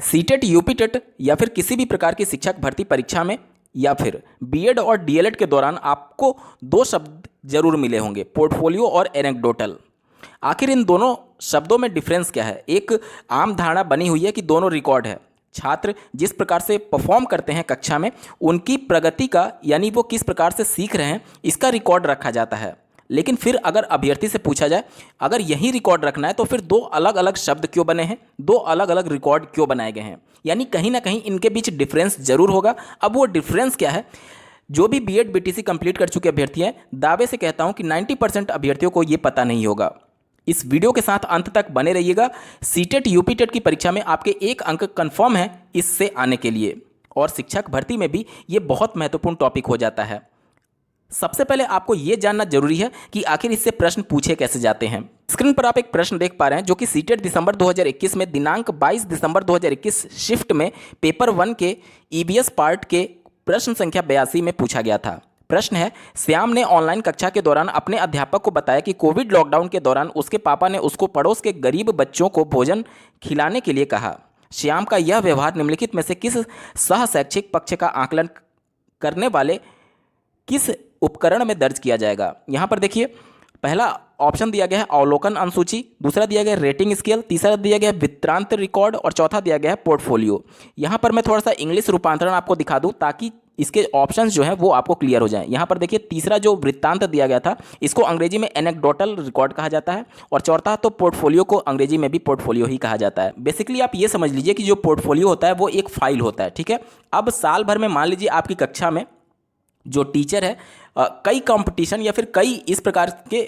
CTET, UPTET या फिर किसी भी प्रकार की शिक्षक भर्ती परीक्षा में या फिर बीएड और डीएलएड के दौरान आपको दो शब्द जरूर मिले होंगे, पोर्टफोलियो और एनेक्डोटल। आखिर इन दोनों शब्दों में डिफरेंस क्या है? एक आम धारणा बनी हुई है कि दोनों रिकॉर्ड है। छात्र जिस प्रकार से परफॉर्म करते हैं कक्षा में, उनकी प्रगति का यानी वो किस प्रकार से सीख रहे हैं, इसका रिकॉर्ड रखा जाता है। लेकिन फिर अगर अभ्यर्थी से पूछा जाए, अगर यही रिकॉर्ड रखना है तो फिर दो अलग अलग शब्द क्यों बने हैं, दो अलग अलग रिकॉर्ड क्यों बनाए गए हैं? यानी कहीं ना कहीं इनके बीच डिफरेंस जरूर होगा। अब वो डिफरेंस क्या है? जो भी बीएड बीटीसी कंप्लीट कर चुके अभ्यर्थी हैं, दावे से कहता हूं कि 90% अभ्यर्थियों को ये पता नहीं होगा। इस वीडियो के साथ अंत तक बने रहिएगा। सीटेट यूपीटेट की परीक्षा में आपके 1 अंक कंफर्म है इससे आने के लिए, और शिक्षक भर्ती में भी ये बहुत महत्वपूर्ण टॉपिक हो जाता है। सबसे पहले आपको यह जानना जरूरी है कि आखिर इससे प्रश्न पूछे कैसे जाते हैं। स्क्रीन पर आप एक प्रश्न देख पा रहे हैं जो कि सीटेट दिसंबर 2021 में दिनांक 22 दिसंबर 2021 शिफ्ट में पेपर 1 के ईबीएस पार्ट के प्रश्न संख्या 82 में पूछा गया था। प्रश्न है, श्याम ने ऑनलाइन कक्षा के दौरान अपने अध्यापक को बताया कि कोविड लॉकडाउन के दौरान उसके पापा ने उसको पड़ोस के गरीब बच्चों को भोजन खिलाने के लिए कहा। श्याम का यह व्यवहार निम्नलिखित में से किस सह शैक्षिक पक्ष का आकलन करने वाले किस उपकरण में दर्ज किया जाएगा? यहां पर देखिए, पहला ऑप्शन दिया गया है अवलोकन अनुसूची, दूसरा दिया गया है रेटिंग स्केल, तीसरा दिया गया है वृत्तांत रिकॉर्ड और चौथा दिया गया है पोर्टफोलियो। यहां पर मैं थोड़ा सा इंग्लिश रूपांतरण आपको दिखा दूं ताकि इसके ऑप्शंस जो हैं वो आपको क्लियर हो जाएं। यहां पर देखिए, तीसरा जो वृत्तांत दिया गया था इसको अंग्रेजी में एनेक्डोटल रिकॉर्ड कहा जाता है, और चौथा तो पोर्टफोलियो को अंग्रेजी में भी पोर्टफोलियो ही कहा जाता है। बेसिकली आप ये समझ लीजिए कि जो पोर्टफोलियो होता है वो एक फाइल होता है, ठीक है। अब साल भर में मान लीजिए आपकी कक्षा में जो टीचर है कई कंपटीशन या फिर कई इस प्रकार के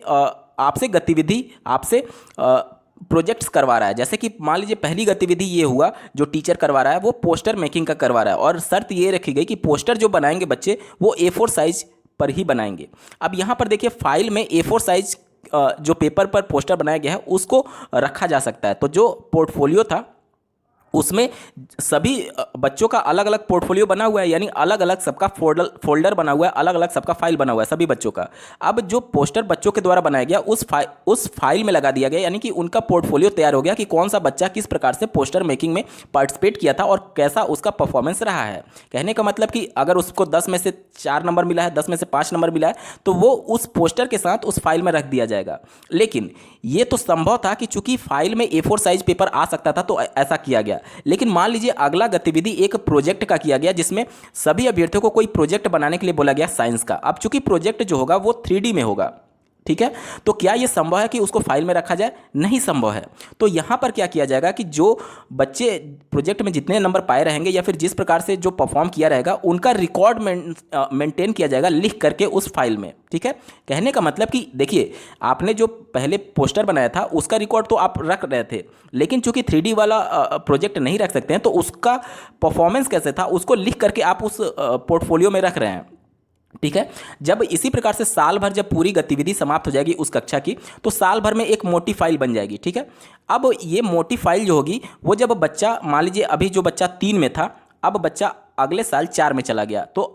आपसे गतिविधि, आपसे प्रोजेक्ट्स करवा रहा है। जैसे कि मान लीजिए पहली गतिविधि ये हुआ, जो टीचर करवा रहा है वो पोस्टर मेकिंग का करवा रहा है, और शर्त ये रखी गई कि पोस्टर जो बनाएंगे बच्चे वो A4 साइज पर ही बनाएंगे। अब यहाँ पर देखिए, फाइल में A4 साइज जो पेपर पर पोस्टर बनाया गया है उसको रखा जा सकता है। तो जो पोर्टफोलियो था उसमें सभी बच्चों का अलग अलग पोर्टफोलियो बना हुआ है, यानी अलग अलग सबका फोल्डर बना हुआ है, अलग अलग सबका फाइल बना हुआ है सभी बच्चों का। अब जो पोस्टर बच्चों के द्वारा बनाया गया उस फाइल में लगा दिया गया, यानी कि उनका पोर्टफोलियो तैयार हो गया कि कौन सा बच्चा किस प्रकार से पोस्टर मेकिंग में पार्टिसिपेट किया था और कैसा उसका परफॉर्मेंस रहा है। कहने का मतलब कि अगर उसको 10 में से 4 नंबर मिला है, 10 में से 5 नंबर मिला है, तो वो उस पोस्टर के साथ उस फाइल में रख दिया जाएगा। लेकिन ये तो संभव था कि चूंकि फाइल में A4 साइज पेपर आ सकता था तो ऐसा किया गया। लेकिन मान लीजिए अगला गतिविधि एक प्रोजेक्ट का किया गया, जिसमें सभी अभ्यर्थियों को कोई प्रोजेक्ट बनाने के लिए बोला गया साइंस का। अब चूंकि प्रोजेक्ट जो होगा वो 3D में होगा, ठीक है, तो क्या यह संभव है कि उसको फाइल में रखा जाए? नहीं संभव है। तो यहां पर क्या किया जाएगा कि जो बच्चे प्रोजेक्ट में जितने नंबर पाए रहेंगे या फिर जिस प्रकार से जो परफॉर्म किया रहेगा उनका रिकॉर्ड मेंटेन किया जाएगा लिख करके उस फाइल में, ठीक है। कहने का मतलब कि देखिए, आपने जो पहले पोस्टर बनाया था उसका रिकॉर्ड तो आप रख रहे थे, लेकिन चूंकि 3D वाला प्रोजेक्ट नहीं रख सकते हैं तो उसका परफॉर्मेंस कैसे था उसको लिख करके आप उस पोर्टफोलियो में रख रहे हैं, ठीक है। जब इसी प्रकार से साल भर जब पूरी गतिविधि समाप्त हो जाएगी उस कक्षा की, तो साल भर में एक मोटी फाइल बन जाएगी, ठीक है। अब ये मोटी फाइल जो होगी वो जब बच्चा, मान लीजिए अभी जो बच्चा 3 में था, अब बच्चा अगले साल 4 में चला गया, तो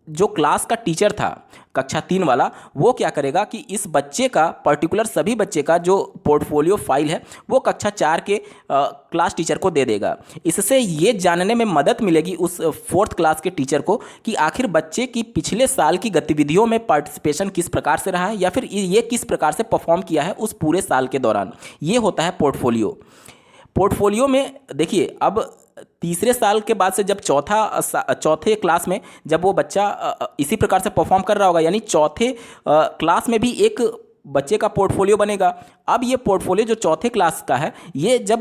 जो क्लास का टीचर था कक्षा 3 वाला, वो क्या करेगा कि इस बच्चे का पर्टिकुलर सभी बच्चे का जो पोर्टफोलियो फाइल है वो कक्षा 4 के क्लास टीचर को दे देगा। इससे ये जानने में मदद मिलेगी उस 4th क्लास के टीचर को कि आखिर बच्चे की पिछले साल की गतिविधियों में पार्टिसिपेशन किस प्रकार से रहा है या फिर ये किस प्रकार से परफॉर्म किया है उस पूरे साल के दौरान। ये होता है पोर्टफोलियो। पोर्टफोलियो में देखिए, अब तीसरे साल के बाद से जब चौथे क्लास में जब वो बच्चा इसी प्रकार से परफॉर्म कर रहा होगा, यानी चौथे क्लास में भी एक बच्चे का पोर्टफोलियो बनेगा। अब ये पोर्टफोलियो जो चौथे क्लास का है, ये जब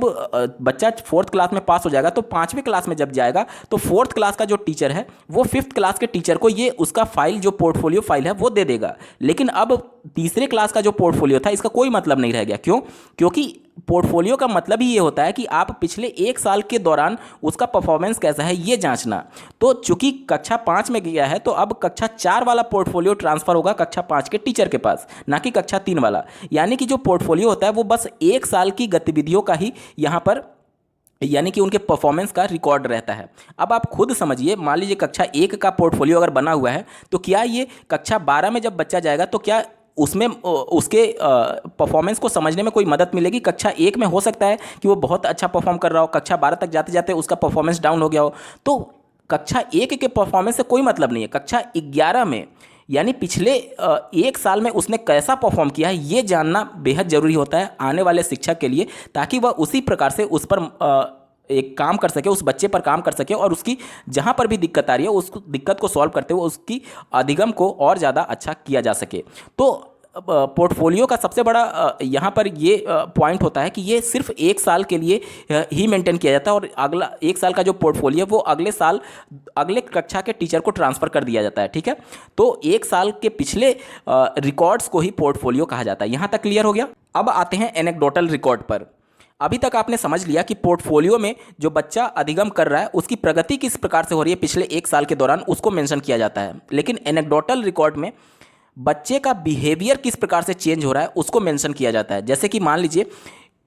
बच्चा 4th क्लास में पास हो जाएगा तो 5वीं क्लास में जब जाएगा तो 4th क्लास का जो टीचर है वो 5th क्लास के टीचर को ये उसका फाइल, जो पोर्टफोलियो फाइल है वो दे देगा। लेकिन अब तीसरे क्लास का जो पोर्टफोलियो था इसका कोई मतलब नहीं रह गया। क्यों? क्योंकि पोर्टफोलियो का मतलब ही ये होता है कि आप पिछले 1 साल के दौरान उसका परफॉर्मेंस कैसा है ये जांचना। तो चूंकि कक्षा 5 में गया है तो अब कक्षा 4 वाला पोर्टफोलियो ट्रांसफर होगा कक्षा 5 के टीचर के पास, ना कि कक्षा 3 वाला। यानी कि जो पोर्टफोलियो होता है वो बस 1 साल की गतिविधियों का ही यहाँ पर, यानी कि उनके परफॉर्मेंस का रिकॉर्ड रहता है। अब आप खुद समझिए, मान लीजिए कक्षा 1 का पोर्टफोलियो अगर बना हुआ है तो क्या ये कक्षा 12 में जब बच्चा जाएगा तो क्या उसमें उसके परफॉर्मेंस को समझने में कोई मदद मिलेगी। कक्षा 1 में हो सकता है कि वो बहुत अच्छा परफॉर्म कर रहा हो, कक्षा 12 तक जाते जाते उसका परफॉर्मेंस डाउन हो गया हो, तो कक्षा 1 के परफॉर्मेंस से कोई मतलब नहीं है। कक्षा 11 में यानी पिछले 1 साल में उसने कैसा परफॉर्म किया है ये जानना बेहद ज़रूरी होता है आने वाले शिक्षक के लिए, ताकि वह उसी प्रकार से उस पर एक काम कर सके, उस बच्चे पर काम कर सके और उसकी जहाँ पर भी दिक्कत आ रही है उस दिक्कत को सॉल्व करते हुए उसकी अधिगम को और ज़्यादा अच्छा किया जा सके। तो पोर्टफोलियो का सबसे बड़ा यहाँ पर ये पॉइंट होता है कि ये सिर्फ 1 साल के लिए ही मेंटेन किया जाता है और अगला 1 साल का जो पोर्टफोलियो वो अगले साल अगले कक्षा के टीचर को ट्रांसफ़र कर दिया जाता है। ठीक है, तो 1 साल के पिछले रिकॉर्ड्स को ही पोर्टफोलियो कहा जाता है। यहाँ तक क्लियर हो गया। अब आते हैं एनेक्डोटल रिकॉर्ड पर। अभी तक आपने समझ लिया कि पोर्टफोलियो में जो बच्चा अधिगम कर रहा है उसकी प्रगति किस प्रकार से हो रही है पिछले 1 साल के दौरान, उसको मेंशन किया जाता है। लेकिन एनेक्डोटल रिकॉर्ड में बच्चे का बिहेवियर किस प्रकार से चेंज हो रहा है उसको मेंशन किया जाता है। जैसे कि मान लीजिए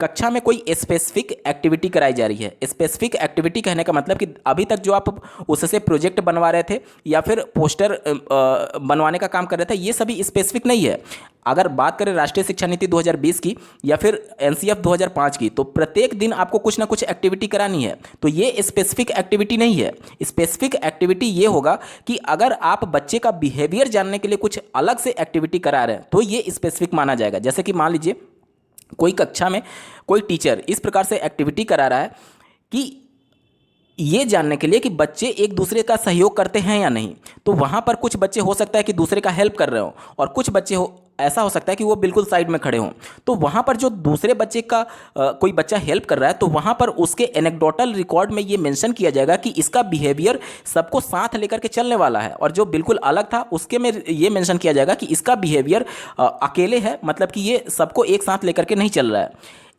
कक्षा में कोई स्पेसिफिक एक्टिविटी कराई जा रही है। स्पेसिफिक एक्टिविटी कहने का मतलब कि अभी तक जो आप उससे प्रोजेक्ट बनवा रहे थे या फिर पोस्टर बनवाने का काम कर रहे थे, ये सभी स्पेसिफिक नहीं है। अगर बात करें राष्ट्रीय शिक्षा नीति 2020 की या फिर एनसीएफ 2005 की, तो प्रत्येक दिन आपको कुछ ना कुछ एक्टिविटी करानी है। तो ये स्पेसिफिक एक्टिविटी नहीं है। स्पेसिफिक एक्टिविटी ये होगा कि अगर आप बच्चे का बिहेवियर जानने के लिए कुछ अलग से एक्टिविटी करा रहे हैं तो ये स्पेसिफिक माना जाएगा। जैसे कि मान लीजिए कोई कक्षा में कोई टीचर इस प्रकार से एक्टिविटी करा रहा है कि ये जानने के लिए कि बच्चे एक दूसरे का सहयोग करते हैं या नहीं, तो वहाँ पर कुछ बच्चे हो सकता है कि दूसरे का हेल्प कर रहे हो और कुछ बच्चे ऐसा हो सकता है कि वो बिल्कुल साइड में खड़े हों। तो वहाँ पर जो दूसरे बच्चे का कोई बच्चा हेल्प कर रहा है तो वहाँ पर उसके एनेक्डोटल रिकॉर्ड में ये मेंशन किया जाएगा कि इसका बिहेवियर सबको साथ लेकर के चलने वाला है, और जो बिल्कुल अलग था उसके में ये मेंशन किया जाएगा कि इसका बिहेवियर अकेले है, मतलब कि ये सबको एक साथ लेकर के नहीं चल रहा है।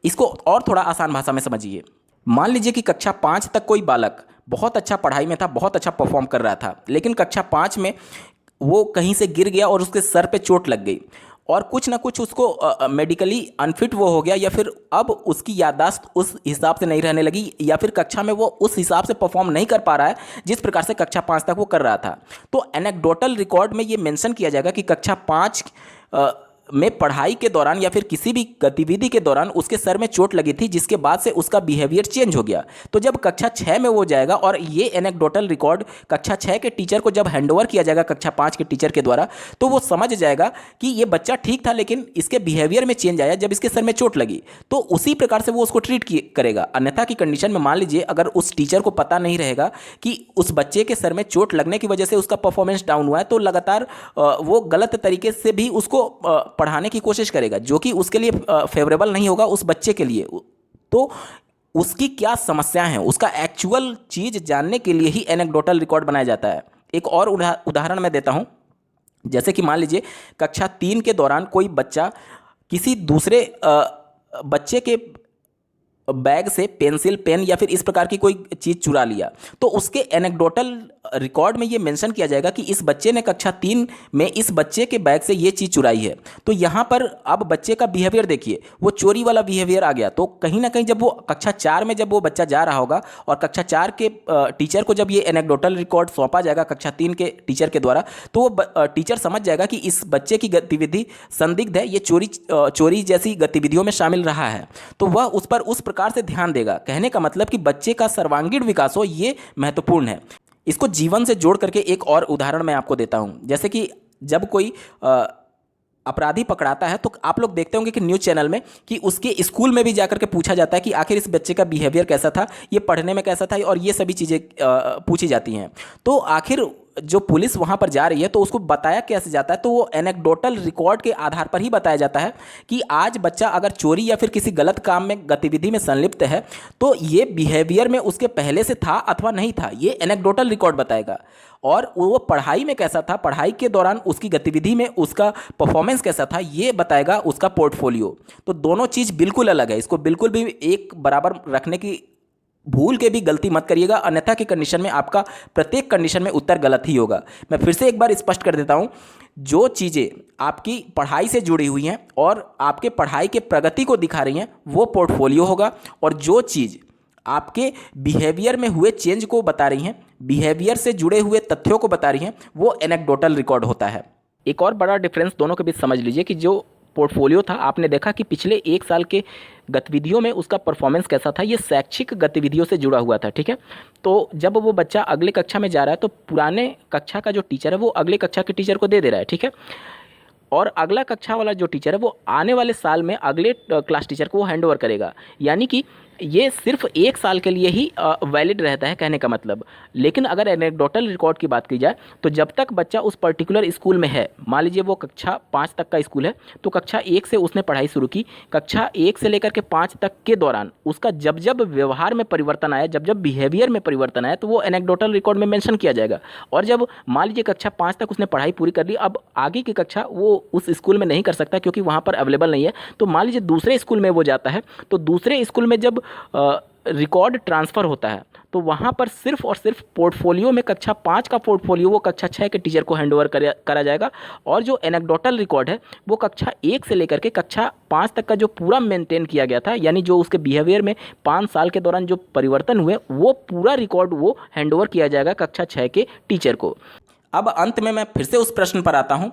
इसको और थोड़ा आसान भाषा में समझिए। मान लीजिए कि कक्षा 5 तक कोई बालक बहुत अच्छा पढ़ाई में था, बहुत अच्छा परफॉर्म कर रहा था, लेकिन कक्षा 5 में वो कहीं से गिर गया और उसके सर पे चोट लग गई और कुछ ना कुछ उसको मेडिकली अनफिट वो हो गया, या फिर अब उसकी याददाश्त उस हिसाब से नहीं रहने लगी, या फिर कक्षा में वो उस हिसाब से परफॉर्म नहीं कर पा रहा है जिस प्रकार से कक्षा 5 तक वो कर रहा था। तो एनेक्डोटल रिकॉर्ड में ये मेंशन किया जाएगा कि कक्षा 5 में पढ़ाई के दौरान या फिर किसी भी गतिविधि के दौरान उसके सर में चोट लगी थी, जिसके बाद से उसका बिहेवियर चेंज हो गया। तो जब कक्षा 6 में वो जाएगा और ये एनेक्डोटल रिकॉर्ड कक्षा 6 के टीचर को जब हैंडओवर किया जाएगा कक्षा 5 के टीचर के द्वारा, तो वो समझ जाएगा कि ये बच्चा ठीक था लेकिन इसके बिहेवियर में चेंज आया जब इसके सर में चोट लगी, तो उसी प्रकार से वो उसको ट्रीट करेगा। अन्यथा की कंडीशन में मान लीजिए अगर उस टीचर को पता नहीं रहेगा कि उस बच्चे के सर में चोट लगने की वजह से उसका परफॉर्मेंस डाउन हुआ है, तो लगातार वो गलत तरीके से भी उसको पढ़ाने की कोशिश करेगा, जो कि उसके लिए फेवरेबल नहीं होगा उस बच्चे के लिए। तो उसकी क्या समस्या है उसका एक्चुअल चीज जानने के लिए ही एनेक्डोटल रिकॉर्ड बनाया जाता है। एक और उदाहरण मैं देता हूं। जैसे कि मान लीजिए कक्षा 3 के दौरान कोई बच्चा किसी दूसरे बच्चे के बैग से पेंसिल, पेन या फिर इस प्रकार की कोई चीज़ चुरा लिया, तो उसके एनेक्डोटल रिकॉर्ड में ये मेंशन किया जाएगा कि इस बच्चे ने कक्षा 3 में इस बच्चे के बैग से ये चीज़ चुराई है। तो यहाँ पर अब बच्चे का बिहेवियर देखिए, वो चोरी वाला बिहेवियर आ गया। तो कहीं ना कहीं जब वो कक्षा 4 में जब वो बच्चा जा रहा होगा और कक्षा 4 के टीचर को जब ये एनेक्डोटल रिकॉर्ड सौंपा जाएगा कक्षा 3 के टीचर के द्वारा, तो वो टीचर समझ जाएगा कि इस बच्चे की गतिविधि संदिग्ध है, ये चोरी जैसी गतिविधियों में शामिल रहा है, तो वह उस पर उस प्रकार से ध्यान देगा। कहने का मतलब कि बच्चे का सर्वांगीण विकास हो, ये महत्वपूर्ण है। इसको जीवन से जोड़ करके एक और उदाहरण मैं आपको देता हूं। जैसे कि जब कोई अपराधी पकड़ाता है तो आप लोग देखते होंगे कि न्यूज़ चैनल में कि उसके स्कूल में भी जाकर के पूछा जाता है कि आखिर इस बच्चे का बिहेवियर कैसा था, ये पढ़ने में कैसा था, और ये सभी चीज़ें पूछी जाती हैं। तो आखिर जो पुलिस वहाँ पर जा रही है तो उसको बताया कैसे जाता है, तो वो एनेक्डोटल रिकॉर्ड के आधार पर ही बताया जाता है कि आज बच्चा अगर चोरी या फिर किसी गलत काम में गतिविधि में संलिप्त है तो ये बिहेवियर में उसके पहले से था अथवा नहीं था, ये एनेक्डोटल रिकॉर्ड बताएगा। और वो पढ़ाई में कैसा था, पढ़ाई के दौरान उसकी गतिविधि में उसका परफॉर्मेंस कैसा था, ये बताएगा उसका पोर्टफोलियो। तो दोनों चीज़ बिल्कुल अलग है, इसको बिल्कुल भी एक बराबर रखने की भूल के भी गलती मत करिएगा, अन्यथा की कंडीशन में आपका प्रत्येक कंडीशन में उत्तर गलत ही होगा। मैं फिर से एक बार स्पष्ट कर देता हूं, जो चीज़ें आपकी पढ़ाई से जुड़ी हुई हैं और आपके पढ़ाई के प्रगति को दिखा रही हैं वो पोर्टफोलियो होगा, और जो चीज़ आपके बिहेवियर में हुए चेंज को बता रही हैं, बिहेवियर से जुड़े हुए तथ्यों को बता रही हैं, वो एनेक्डोटल रिकॉर्ड होता है। एक और बड़ा डिफरेंस दोनों के बीच समझ लीजिए कि जो पोर्टफोलियो था, आपने देखा कि पिछले 1 साल के गतिविधियों में उसका परफॉर्मेंस कैसा था, ये शैक्षिक गतिविधियों से जुड़ा हुआ था, ठीक है। तो जब वो बच्चा अगले कक्षा में जा रहा है तो पुराने कक्षा का जो टीचर है वो अगले कक्षा के टीचर को दे रहा है, ठीक है। और अगला कक्षा वाला जो टीचर है वो आने वाले साल में अगले क्लास टीचर को वो हैंड ओवर करेगा। यानी कि ये सिर्फ 1 साल के लिए ही वैलिड रहता है, कहने का मतलब। लेकिन अगर एनेक्डोटल रिकॉर्ड की बात की जाए तो जब तक बच्चा उस पर्टिकुलर स्कूल में है, मान लीजिए वो कक्षा 5 तक का स्कूल है, तो कक्षा 1 से उसने पढ़ाई शुरू की, कक्षा 1 से लेकर के 5 तक के दौरान उसका जब जब व्यवहार में परिवर्तन आया, जब जब बिहेवियर में परिवर्तन आया, तो वो एनेक्डोटल रिकॉर्ड में मेंशन किया जाएगा। और जब मान लीजिए कक्षा 5 तक उसने पढ़ाई पूरी कर ली, अब आगे की कक्षा वो उस स्कूल में नहीं कर सकता क्योंकि वहाँ पर अवेलेबल नहीं है, तो मान लीजिए दूसरे स्कूल में वो जाता है, तो दूसरे स्कूल में जब रिकॉर्ड ट्रांसफ़र होता है तो वहाँ पर सिर्फ और सिर्फ पोर्टफोलियो में कक्षा 5 का पोर्टफोलियो वो कक्षा 6 के टीचर को हैंड ओवर करा जाएगा। और जो एनेक्डोटल रिकॉर्ड है वो कक्षा 1 से लेकर के कक्षा 5 तक का जो पूरा मेंटेन किया गया था, यानी जो उसके बिहेवियर में 5 साल के दौरान जो परिवर्तन हुए, वो पूरा रिकॉर्ड वो हैंड ओवर किया जाएगा कक्षा 6 के टीचर को। अब अंत में मैं फिर से उस प्रश्न पर आता हूँ।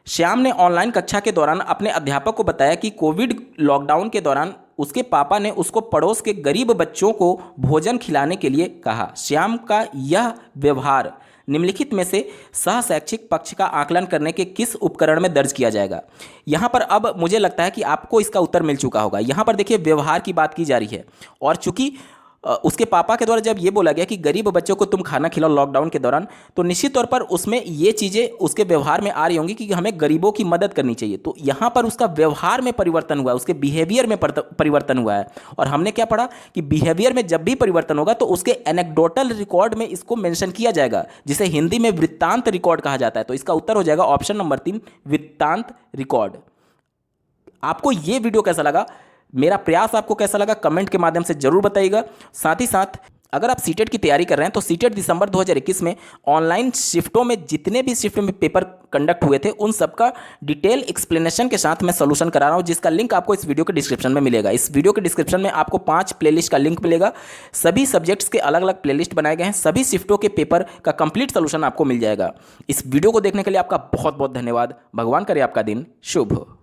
श्याम ने ऑनलाइन कक्षा के दौरान अपने अध्यापक को बताया कि कोविड लॉकडाउन के दौरान उसके पापा ने उसको पड़ोस के गरीब बच्चों को भोजन खिलाने के लिए कहा। श्याम का यह व्यवहार निम्नलिखित में से सह शैक्षिक पक्ष का आकलन करने के किस उपकरण में दर्ज किया जाएगा? यहाँ पर अब मुझे लगता है कि आपको इसका उत्तर मिल चुका होगा। यहाँ पर देखिए व्यवहार की बात की जा रही है, और चूंकि उसके पापा के द्वारा जब ये बोला गया कि गरीब बच्चों को तुम खाना खिलाओ लॉकडाउन के दौरान, तो निश्चित तौर पर उसमें ये चीज़ें उसके व्यवहार में आ रही होंगी कि हमें गरीबों की मदद करनी चाहिए। तो यहाँ पर उसका व्यवहार में परिवर्तन हुआ है, उसके बिहेवियर में परिवर्तन हुआ है। और हमने क्या पढ़ा कि बिहेवियर में जब भी परिवर्तन होगा तो उसके एनेक्डोटल रिकॉर्ड में इसको मेंशन किया जाएगा, जिसे हिंदी में वृत्तांत रिकॉर्ड कहा जाता है। तो इसका उत्तर हो जाएगा ऑप्शन नंबर 3, वृत्तांत रिकॉर्ड। आपको ये वीडियो कैसा लगा, मेरा प्रयास आपको कैसा लगा, कमेंट के माध्यम से जरूर बताइएगा। साथ ही साथ अगर आप सीटेट की तैयारी कर रहे हैं तो सीटेट दिसंबर 2021 में ऑनलाइन शिफ्टों में जितने भी शिफ्ट में पेपर कंडक्ट हुए थे उन सबका डिटेल एक्सप्लेनेशन के साथ मैं सोल्यूशन करा रहा हूं, जिसका लिंक आपको इस वीडियो के डिस्क्रिप्शन में मिलेगा। इस वीडियो के डिस्क्रिप्शन में आपको 5 प्लेलिस्ट का लिंक मिलेगा। सभी सब्जेक्ट्स के अलग अलग प्लेलिस्ट बनाए गए हैं, सभी शिफ्टों के पेपर का कंप्लीट सोल्यूशन आपको मिल जाएगा। इस वीडियो को देखने के लिए आपका बहुत बहुत धन्यवाद। भगवान करे आपका दिन शुभ हो।